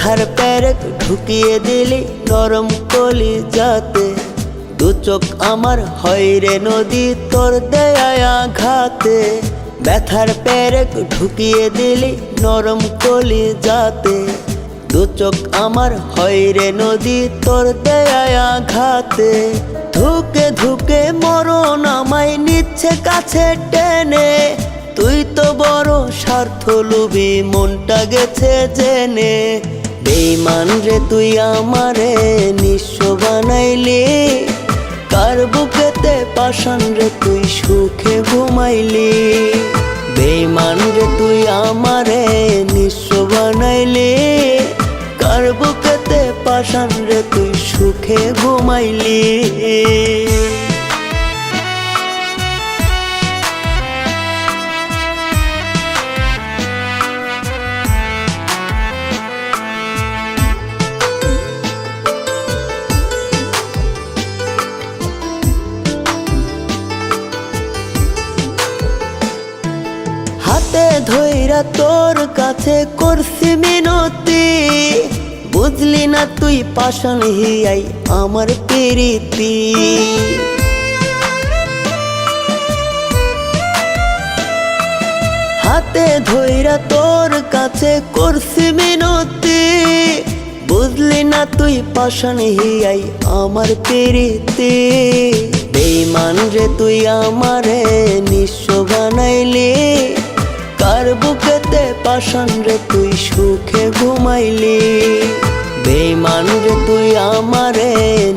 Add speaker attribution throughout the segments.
Speaker 1: ব্যথার পেরেক ঢুকিয়ে দিলি নরম কলিজাতে। দু চোখ আমার হয় রে নদী তোর দেয়া আঘাতে। ব্যথার পেরেক ঢুকিয়ে দিলি নরম কলিজাতে। দু চোখ আমার হয় রে নদী তোর দেয়া আঘাতে। ধুকে ধুকে মরণ আমায় নিচ্ছে কাছে টেনে। তুই তো বড় স্বার্থ লোভী মনটা গেছে জেনে। বেঈমান রে তুই আমারে নিঃস্ব বানাইলি। কার বুকেতে পাষাণ রে তুই সুখে ঘুমাইলি। বেঈমান রে তুই আমারে নিঃস্ব বানাইলি। কার বুকেতে পাষাণ রে তুই সুখে ঘুমাইলি। হাতে ধইরা তোর কাছে করছি মিনতি। বুঝলি না তুই পাষাণ হিয়াই আমার প্রীতি। হাতে ধইরা তোর কাছে করছি মিনতি। বুঝলি না তুই পাষাণ হিয়াই আমার প্রীতি। বেঈমান রে তুই আমারে নিঃস্ব বানাইলি। কার বুকেতে পাষাণ রে তুই সুখে ঘুমাইলি। বেঈমান রে তুই আমারে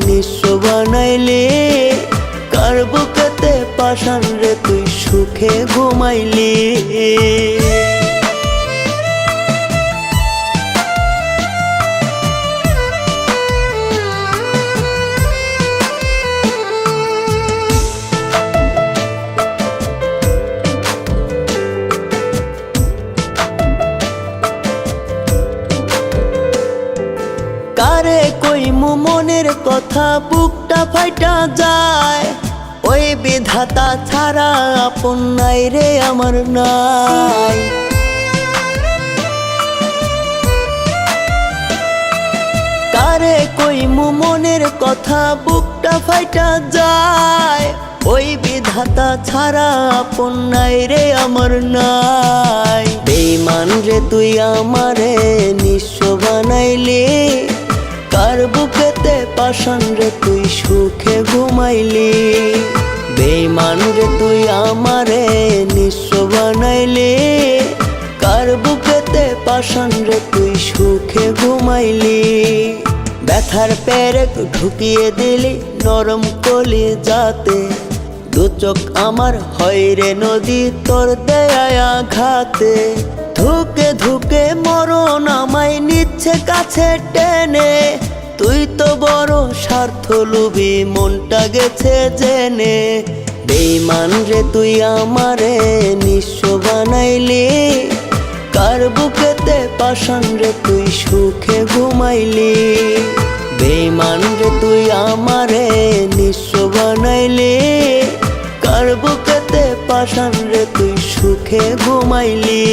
Speaker 1: নিঃস্ব বানাইলি। কার বুকেতে পাষাণ রে তুই সুখে ঘুমাইলি। কারে কইমু মনের কথা বুকটা ফাইটা যায়। ওই বিধাতা ছাড়া আপন নাই রে আমার নাই। কারে কইমু মনের কথা বুকটা ফাইটা যায়। ওই বিধাতা ছাড়া আপন নাই রে আমার নাই। বেঈমান রে তুই আমারে নিঃস্ব বানাইলি। কার বুকেতে পাষাণ রে তুই সুখে ঘুমাইলি। বেঈমান রে তুই আমারে নিঃস্ব বানাইলি। কার বুকেতে পাষাণ রে তুই সুখে ঘুমাইলি। ব্যথার পেরেক ঢুকিয়ে দিলি নরম কলিজাতে। দু চোখ আমার হয় রে নদী তোর দেয়া আঘাতে। ধুকে ধুকে মরণ আমায় নিচ্ছে কাছে টেনে। তুই তো বড় স্বার্থ লোভী মনটা গেছে জেনে। বেঈমান রে তুই আমারে নিঃস্ব বানাইলি। কার বুকেতে পাষাণ রে তুই সুখে ঘুমাইলি। বেঈমান রে তুই আমারে নিঃস্ব বানাইলি। কার বুকেতে পাষাণ রে তুই সুখে ঘুমাইলি।